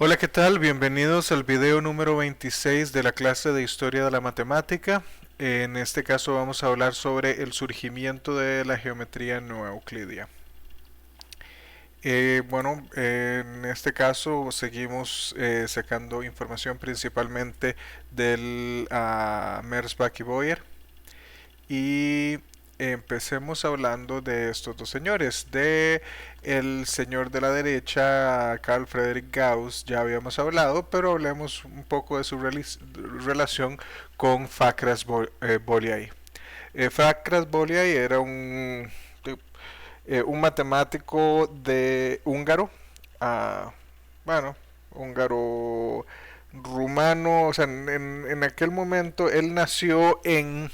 Hola, ¿qué tal? Bienvenidos al video número 26 de la clase de Historia de la Matemática. En este caso vamos a hablar sobre el surgimiento de la geometría no euclidia. En este caso seguimos sacando información principalmente del Merzbach y Boyer. Y empecemos hablando de estos dos señores. De el señor de la derecha, Carl Friedrich Gauss, ya habíamos hablado, pero hablemos un poco de su relación con Bolyai. Fakras Bolyai era un matemático de húngaro, ah, bueno, húngaro rumano, o sea, en aquel momento él nació en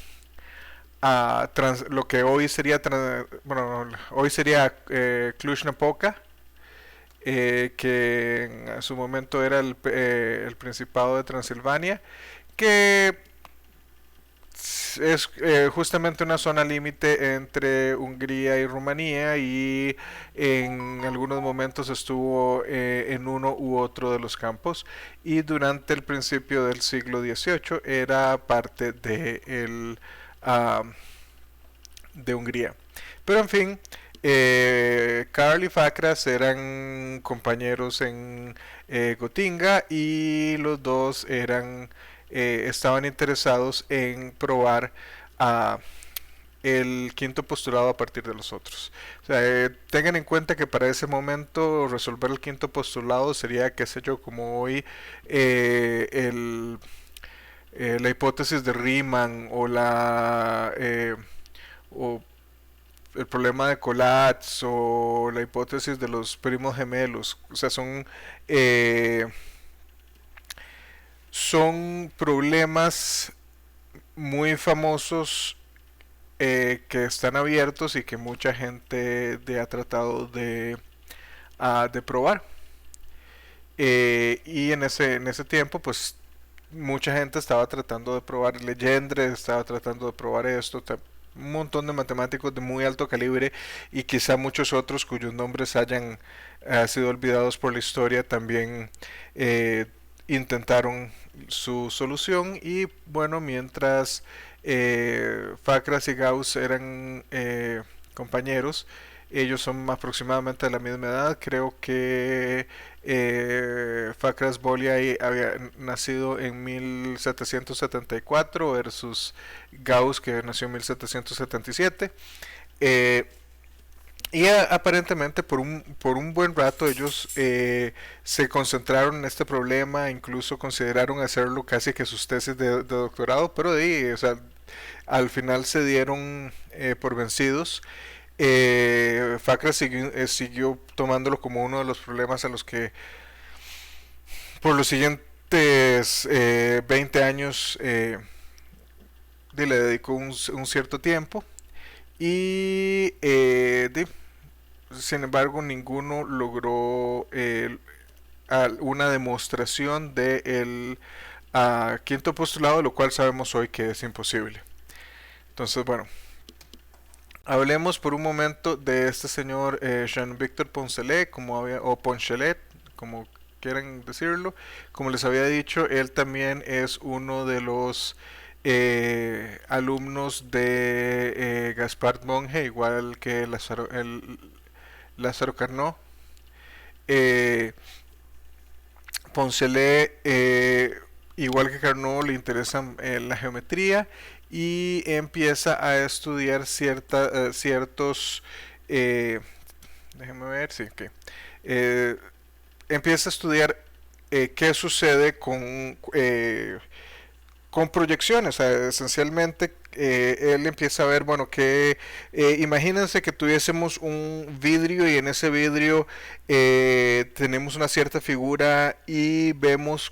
lo que hoy sería, hoy sería Cluj-Napoca, que en su momento era el Principado de Transilvania, que es justamente una zona límite entre Hungría y Rumanía, y en algunos momentos estuvo en uno u otro de los campos, y durante el principio del siglo XVIII era parte de Hungría. Pero en fin, Karl y Fakras eran compañeros en Gotinga, y los dos estaban interesados en probar el quinto postulado a partir de los otros. O sea, tengan en cuenta que para ese momento resolver el quinto postulado sería, qué sé yo, como hoy la hipótesis de Riemann, o el problema de Collatz, o la hipótesis de los primos gemelos. O sea, son problemas muy famosos, que están abiertos y que mucha gente ha tratado de probar. Y en ese tiempo, pues mucha gente estaba tratando de probar. Legendre estaba tratando de probar esto. Un montón de matemáticos de muy alto calibre, y quizá muchos otros cuyos nombres hayan sido olvidados por la historia, también intentaron su solución. Y bueno, mientras Fakras y Gauss eran compañeros, ellos son aproximadamente de la misma edad. Creo que Fakras Bolyai había nacido en 1774 versus Gauss, que nació en 1777. Aparentemente por un buen rato ellos se concentraron en este problema, incluso consideraron hacerlo casi que sus tesis de doctorado, pero o sea, al final se dieron por vencidos. Facra siguió tomándolo como uno de los problemas a los que por los siguientes 20 años le dedicó un cierto tiempo. Y sin embargo, ninguno logró una demostración del quinto postulado, lo cual sabemos hoy que es imposible. Entonces, bueno, hablemos por un momento de este señor Jean-Victor Poncelet, o Poncelet, como quieran decirlo. Como les había dicho, él también es uno de los alumnos de Gaspard Monge, igual que Lázaro Carnot. Poncelet, igual que Carnot, le interesa la geometría, y empieza a estudiar ciertos, déjenme ver, sí, que empieza a estudiar qué sucede con proyecciones. O sea, esencialmente él empieza a ver, bueno, que imagínense que tuviésemos un vidrio, y en ese vidrio tenemos una cierta figura, y vemos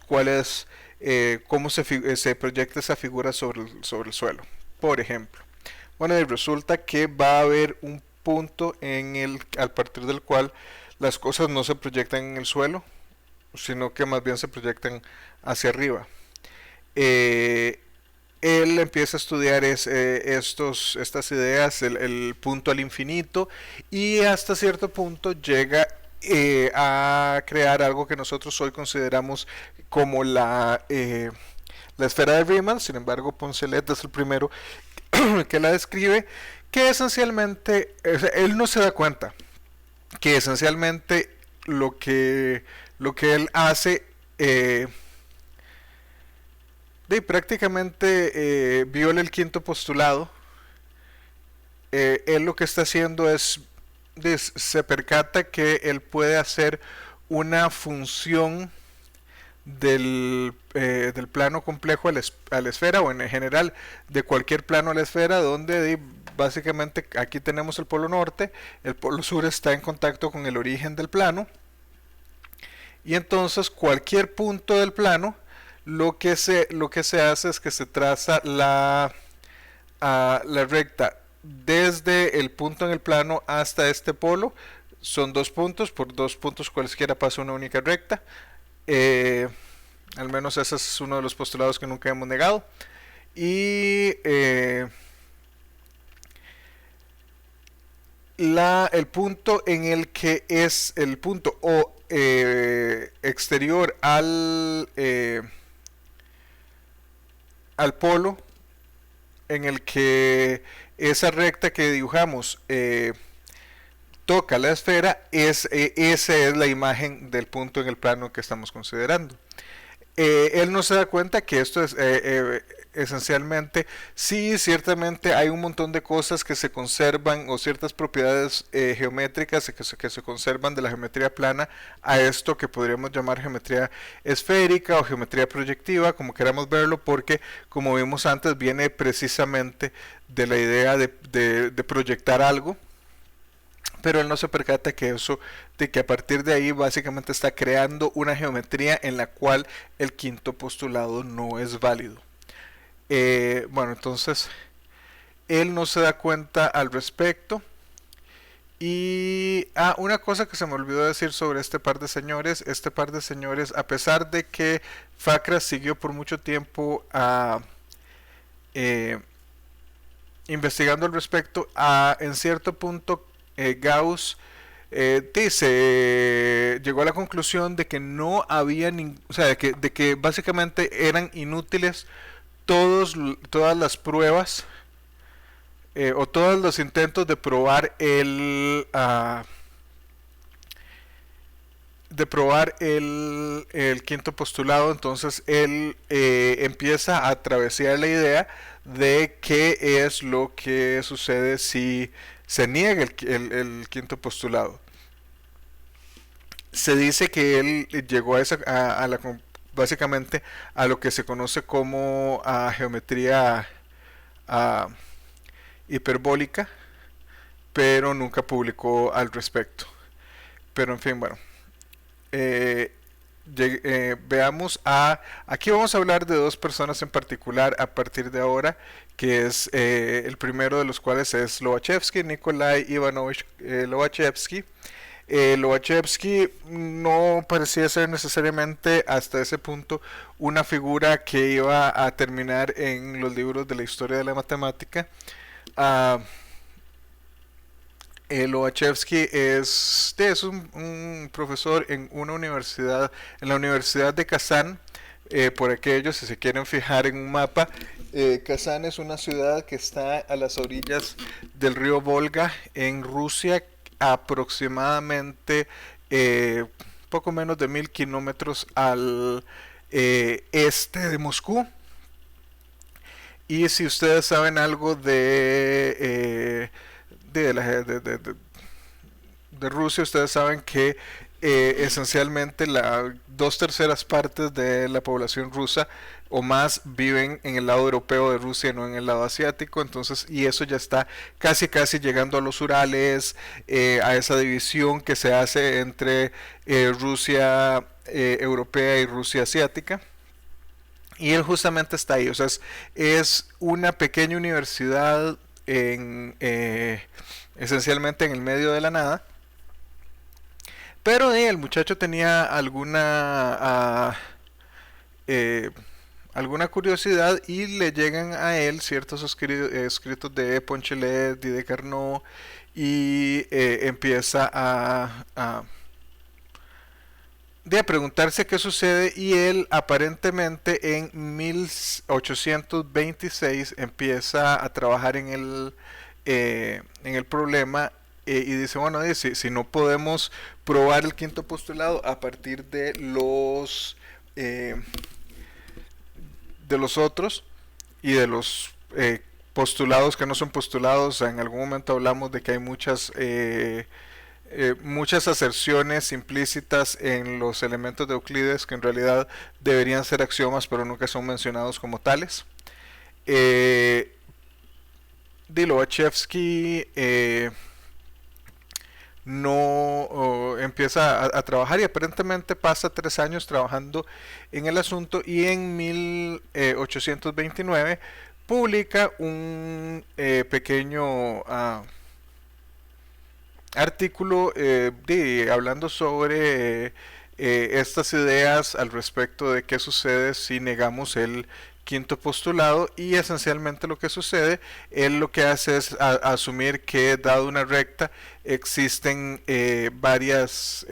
cómo se proyecta esa figura sobre el suelo, por ejemplo. Bueno, y resulta que va a haber un punto al partir del cual las cosas no se proyectan en el suelo, sino que más bien se proyectan hacia arriba. Él empieza a estudiar estas ideas, el punto al infinito, y hasta cierto punto llega a crear algo que nosotros hoy consideramos como la esfera de Riemann. Sin embargo, Poncelet es el primero que la describe, que esencialmente, o sea, él no se da cuenta que esencialmente lo que él hace, de prácticamente viola el quinto postulado. Él lo que está haciendo es, se percata que él puede hacer una función del plano complejo a la esfera, o en general de cualquier plano a la esfera, donde básicamente aquí tenemos el polo norte, el polo sur está en contacto con el origen del plano, y entonces cualquier punto del plano, lo que se hace es que se traza la recta desde el punto en el plano hasta este polo. Son dos puntos, por dos puntos cualesquiera pasa una única recta. eh, Al menos ese es uno de los postulados que nunca hemos negado. Y el punto en el que es el punto O exterior al polo, en el que esa recta que dibujamos toca la esfera, esa es la imagen del punto en el plano que estamos considerando. Él no se da cuenta que esto es esencialmente, sí, ciertamente hay un montón de cosas que se conservan, o ciertas propiedades geométricas que se conservan de la geometría plana a esto que podríamos llamar geometría esférica o geometría proyectiva, como queramos verlo, porque como vimos antes viene precisamente de la idea de proyectar algo. Pero él no se percata que eso, de que a partir de ahí básicamente está creando una geometría en la cual el quinto postulado no es válido. Bueno, entonces él no se da cuenta al respecto. Y una cosa que se me olvidó decir sobre este par de señores, a pesar de que Facra siguió por mucho tiempo eh, investigando al respecto, en cierto punto Gauss llegó a la conclusión de que no había o sea, de que básicamente eran inútiles todas las pruebas o todos los intentos de probar el quinto postulado. Entonces él empieza a travesear la idea de qué es lo que sucede si se niega el quinto postulado. Se dice que él llegó básicamente a lo que se conoce como geometría a, hiperbólica, pero nunca publicó al respecto. Pero en fin, bueno. Eh, Veamos aquí vamos a hablar de dos personas en particular a partir de ahora, que es el primero de los cuales es Lobachevsky, Nikolai Ivanovich Lobachevsky. Lobachevsky no parecía ser necesariamente hasta ese punto una figura que iba a terminar en los libros de la historia de la matemática. Uh, Lobachevsky es un profesor en una universidad, en la Universidad de Kazán. Por aquellos, si se quieren fijar en un mapa, Kazán es una ciudad que está a las orillas del río Volga en Rusia, aproximadamente poco menos de 1000 kilómetros al este de Moscú. Y si ustedes saben algo de Rusia, ustedes saben que esencialmente dos terceras partes de la población rusa o más viven en el lado europeo de Rusia, no en el lado asiático. Entonces, y eso ya está casi llegando a los Urales, a esa división que se hace entre Rusia europea y Rusia asiática. Y él justamente está ahí, o sea, es una pequeña universidad esencialmente en el medio de la nada. Pero el muchacho tenía alguna curiosidad, y le llegan a él ciertos escritos de Poncelet y de Carnot, y empieza de preguntarse qué sucede y él aparentemente en 1826 empieza a trabajar en el problema y dice, bueno, si no podemos probar el quinto postulado a partir eh, de los otros y de los postulados que no son postulados, en algún momento hablamos de que hay muchas aserciones implícitas en los elementos de Euclides que en realidad deberían ser axiomas pero nunca son mencionados como tales. Eh, Lobachevsky no empieza a trabajar y aparentemente pasa 3 años trabajando en el asunto y en 1829 publica un pequeño artículo hablando sobre estas ideas al respecto de qué sucede si negamos el quinto postulado y esencialmente lo que sucede, él lo que hace es asumir que dado una recta existen varias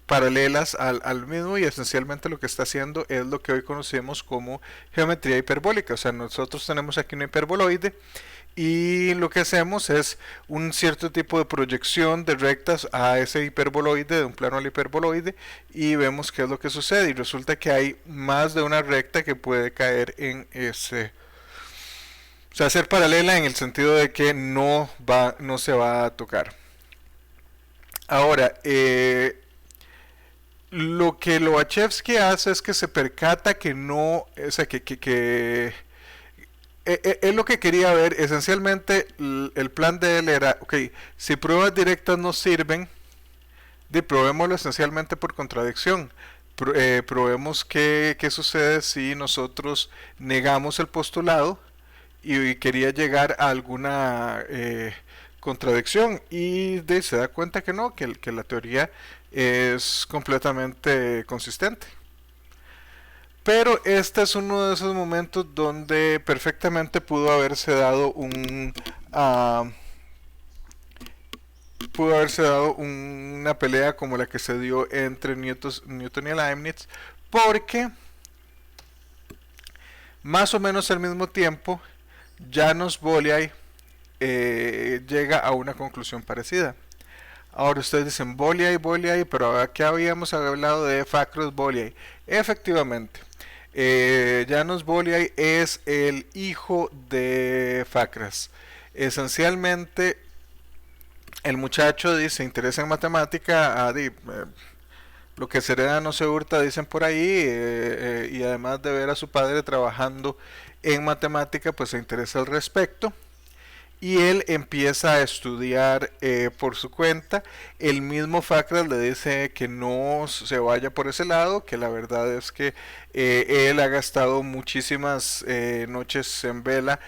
paralelas al mismo y esencialmente lo que está haciendo es lo que hoy conocemos como geometría hiperbólica. O sea, nosotros tenemos aquí un hiperboloide y lo que hacemos es un cierto tipo de proyección de rectas a ese hiperboloide, de un plano al hiperboloide, y vemos qué es lo que sucede. Y resulta que hay más de una recta que puede caer en ese. O sea, ser paralela en el sentido de que no se va a tocar. Ahora, lo que Lobachevsky hace es que se percata que no, o sea, él lo que quería ver, esencialmente, el plan de él era, ok, si pruebas directas no sirven, probémoslo esencialmente por contradicción. Probemos qué sucede si nosotros negamos el postulado y quería llegar a alguna contradicción y se da cuenta que no, que la teoría es completamente consistente. Pero este es uno de esos momentos donde perfectamente ah, pudo haberse dado una pelea como la que se dio entre Newton y Leibniz, porque más o menos al mismo tiempo Janos Bolyai llega a una conclusión parecida. Ahora ustedes dicen Bolyai, pero aquí habíamos hablado de Facros Bolyai. Efectivamente, Janos Bolyai es el hijo de Facras. Esencialmente, el muchacho se interesa en matemática, lo que se hereda no se hurta, dicen por ahí, y además de ver a su padre trabajando en matemática, pues se interesa al respecto y él empieza a estudiar por su cuenta. El mismo Facras le dice que no se vaya por ese lado, que la verdad es que él ha gastado muchísimas noches en vela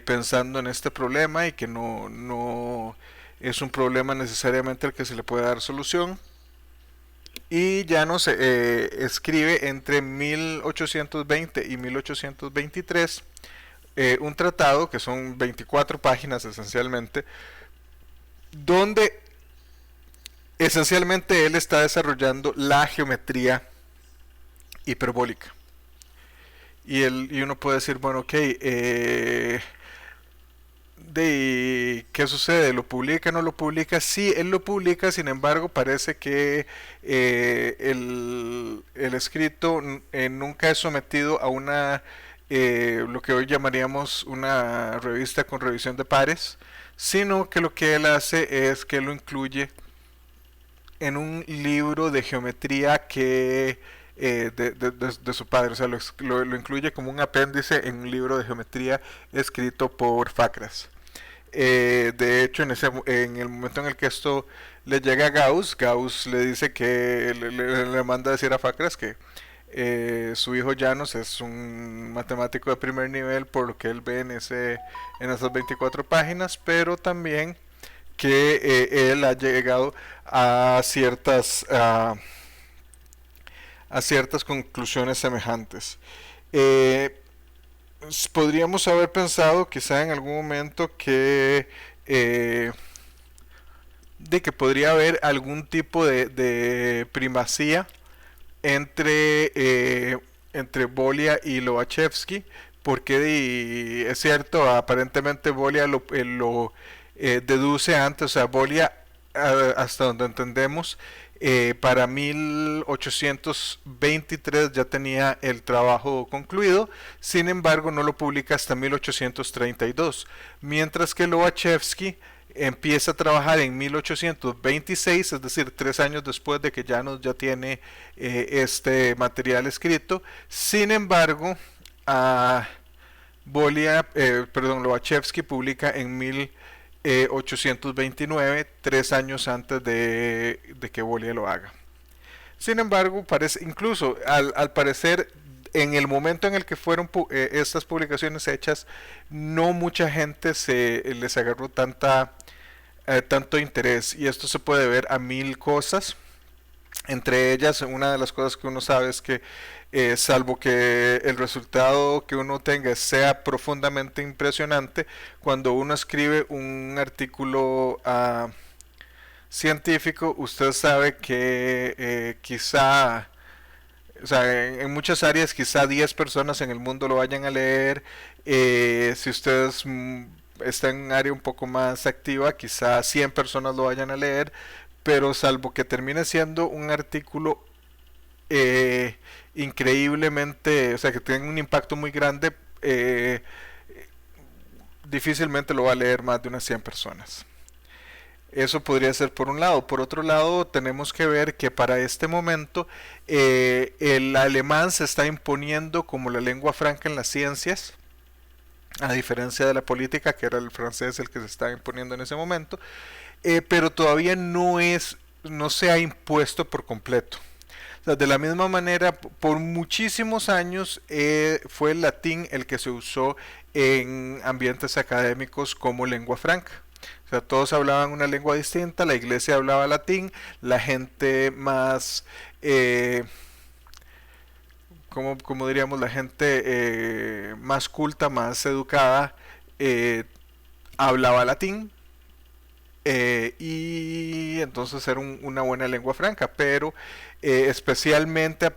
pensando en este problema y que no es un problema necesariamente al que se le puede dar solución. Y ya no se escribe entre 1820 y 1823 un tratado que son 24 páginas esencialmente, donde esencialmente él está desarrollando la geometría hiperbólica. Y uno puede decir, bueno, ok, ¿qué sucede? ¿Lo publica o no lo publica? Sí, él lo publica, sin embargo, parece que el escrito nunca es sometido a lo que hoy llamaríamos una revista con revisión de pares, sino que lo que él hace es que lo incluye en un libro de geometría de su padre, o sea, lo incluye como un apéndice en un libro de geometría escrito por Facras. De hecho, en el momento en el que esto le llega a Gauss le dice que le manda a decir a Facras que su hijo Janos es un matemático de primer nivel por lo que él ve en esas 24 páginas, pero también que él ha llegado a ciertas conclusiones semejantes. Eh, Podríamos haber pensado quizá en algún momento que de que podría haber algún tipo de primacía entre, entre Bolia y Lobachevsky, porque es cierto, aparentemente Bolia lo deduce antes, o sea, Bolia, hasta donde entendemos, para 1823 ya tenía el trabajo concluido, sin embargo no lo publica hasta 1832, mientras que Lobachevsky empieza a trabajar en 1826, es decir, 3 años después de que Janos ya tiene este material escrito. Sin embargo, a Lobachevsky publica en 1829, 3 años antes de que Bolia lo haga. Sin embargo, parece, incluso al parecer, en el momento en el que fueron estas publicaciones hechas, no mucha gente les agarró tanto interés, y esto se puede ver a mil cosas. Entre ellas, una de las cosas que uno sabe es que, salvo que el resultado que uno tenga sea profundamente impresionante, cuando uno escribe un artículo científico, usted sabe que quizá, o sea, en muchas áreas quizá 10 personas en el mundo lo vayan a leer. Si ustedes está en un área un poco más activa, quizá 100 personas lo vayan a leer, pero salvo que termine siendo un artículo eh, increíblemente, o sea, que tenga un impacto muy grande, difícilmente lo va a leer más de unas 100 personas. Eso podría ser por un lado. Por otro lado, tenemos que ver que para este momento el alemán se está imponiendo como la lengua franca en las ciencias, a diferencia de la política, que era el francés el que se estaba imponiendo en ese momento, pero todavía no se ha impuesto por completo. O sea, de la misma manera, por muchísimos años fue el latín el que se usó en ambientes académicos como lengua franca. O sea, todos hablaban una lengua distinta, la iglesia hablaba latín, la gente más, como diríamos, la gente más culta, más educada, eh, hablaba latín, y entonces era una buena lengua franca, pero especialmente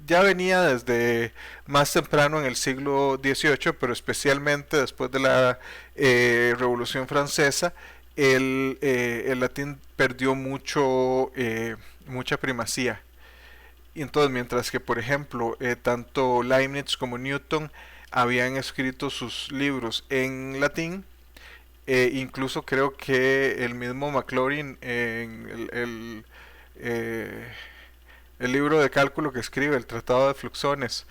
ya venía desde más temprano en el siglo XVIII, pero especialmente después de la Revolución Francesa, el latín perdió mucha primacía. Y entonces, mientras que, por ejemplo, tanto Leibniz como Newton habían escrito sus libros en latín, incluso creo que el mismo Maclaurin en el libro de cálculo que escribe, el Tratado de Fluxones,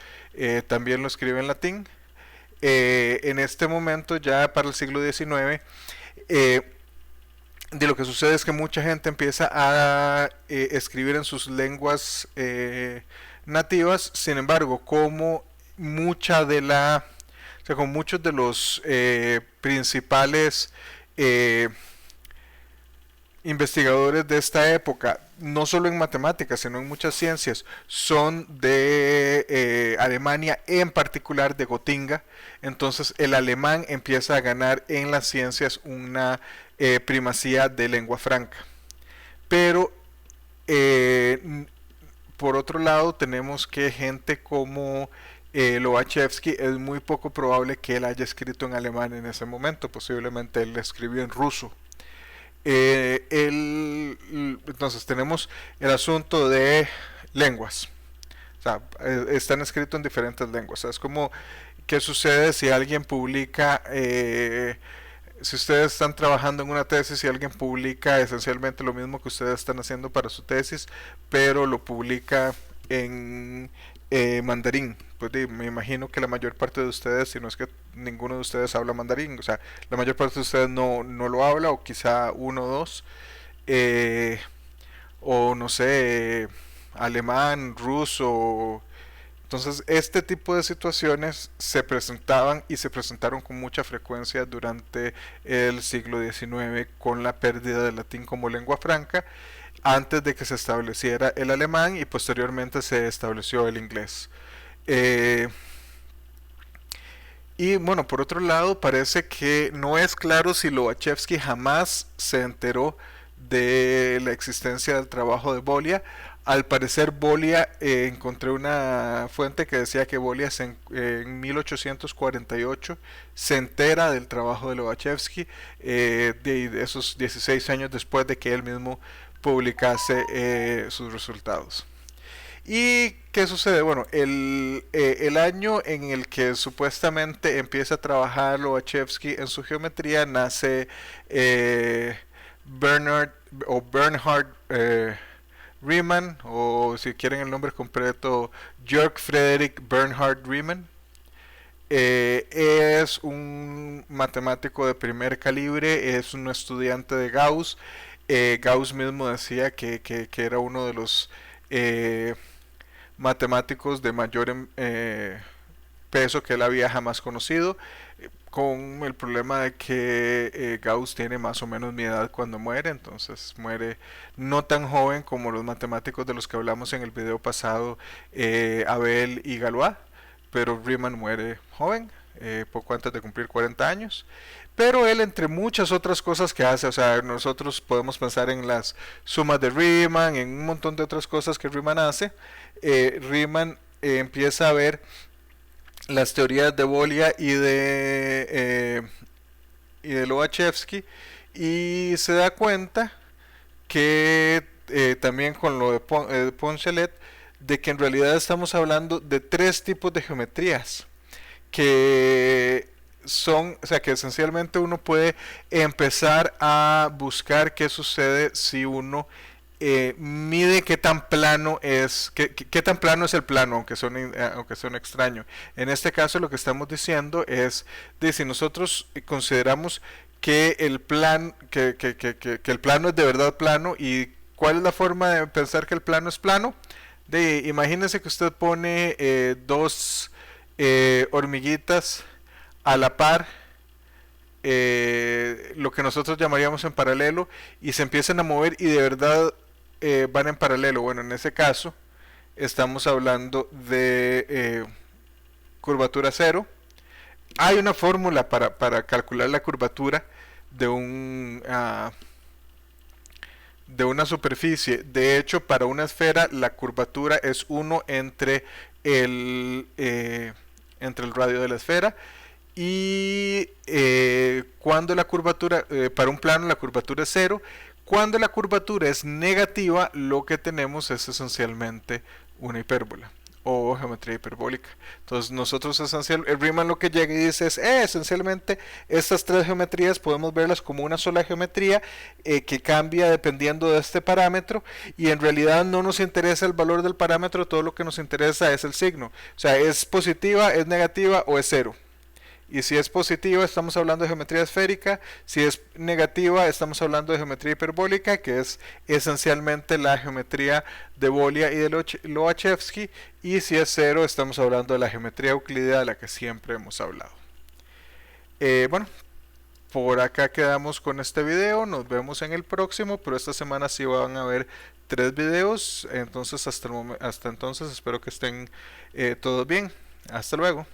también lo escribe en latín. En este momento, ya para el siglo XIX, de lo que sucede es que mucha gente empieza a escribir en sus lenguas nativas. Sin embargo, como mucha de la o sea, con muchos de los principales eh, investigadores de esta época, no solo en matemáticas, sino en muchas ciencias, son de Alemania, en particular de Gotinga. Entonces el alemán empieza a ganar en las ciencias una primacía de lengua franca. Pero por otro lado, tenemos que gente como Lobachevsky, es muy poco probable que él haya escrito en alemán en ese momento, posiblemente él escribió en ruso. Entonces tenemos el asunto de lenguas, o sea, están escritos en diferentes lenguas. O sea, es como, ¿qué sucede si alguien publica, si ustedes están trabajando en una tesis y alguien publica esencialmente lo mismo que ustedes están haciendo para su tesis, pero lo publica en mandarín? Pues me imagino que la mayor parte de ustedes, si no es que ninguno de ustedes habla mandarín, o sea, la mayor parte de ustedes no lo habla, o quizá uno o dos, eh, o no sé, alemán, ruso. Entonces, este tipo de situaciones se presentaban y se presentaron con mucha frecuencia durante el siglo XIX, con la pérdida del latín como lengua franca, antes de que se estableciera el alemán y posteriormente se estableció el inglés. Eh, y bueno, por otro lado, parece que no es claro si Lobachevsky jamás se enteró de la existencia del trabajo de Bolia. Al parecer Bolia, encontré una fuente que decía que Bolia en 1848 se entera del trabajo de Lobachevsky, de esos 16 años después de que él mismo publicase sus resultados. ¿Y qué sucede? Bueno, el año en el que supuestamente empieza a trabajar Lobachevsky en su geometría nace eh, Bernard Bernhard Riemann, o si quieren el nombre completo, Jörg Friedrich Bernhard Riemann. Es un matemático de primer calibre, es un estudiante de Gauss. Gauss mismo decía que era uno de los eh, matemáticos de mayor peso que él había jamás conocido, con el problema de que Gauss tiene más o menos mi edad cuando muere, entonces muere no tan joven como los matemáticos de los que hablamos en el video pasado, Abel y Galois, pero Riemann muere joven, poco antes de cumplir 40 años. Pero él, entre muchas otras cosas que hace, o sea, nosotros podemos pensar en las sumas de Riemann, en un montón de otras cosas que Riemann hace. Riemann empieza a ver las teorías de Bolia y de Lobachevsky, y se da cuenta que también con lo de Poncelet, de que en realidad estamos hablando de tres tipos de geometrías que son, o sea, que esencialmente uno puede empezar a buscar qué sucede si uno mide qué tan plano es, qué tan plano es el plano, aunque suene extraño. En este caso lo que estamos diciendo es de si nosotros consideramos que que el plano es de verdad plano, y cuál es la forma de pensar que el plano es plano. Imagínese que usted pone dos hormiguitas a la par, lo que nosotros llamaríamos en paralelo, y se empiezan a mover y de verdad van en paralelo. Bueno, en ese caso estamos hablando de curvatura cero. Hay una fórmula para calcular la curvatura de de una superficie. De hecho, para una esfera la curvatura es 1 entre el radio de la esfera, y cuando la curvatura, para un plano la curvatura es cero. Cuando la curvatura es negativa, lo que tenemos es esencialmente una hipérbola o geometría hiperbólica. Entonces nosotros Riemann lo que llega y dice es, esencialmente estas tres geometrías podemos verlas como una sola geometría que cambia dependiendo de este parámetro, y en realidad no nos interesa el valor del parámetro, todo lo que nos interesa es el signo, o sea, es positiva, es negativa o es cero. Y si es positiva estamos hablando de geometría esférica, si es negativa estamos hablando de geometría hiperbólica, que es esencialmente la geometría de Bolia y de Lobachevsky, y si es cero estamos hablando de la geometría euclídea de la que siempre hemos hablado. Bueno, por acá quedamos con este video, nos vemos en el próximo, pero esta semana sí van a haber 3 videos, entonces hasta entonces espero que estén todos bien. Hasta luego.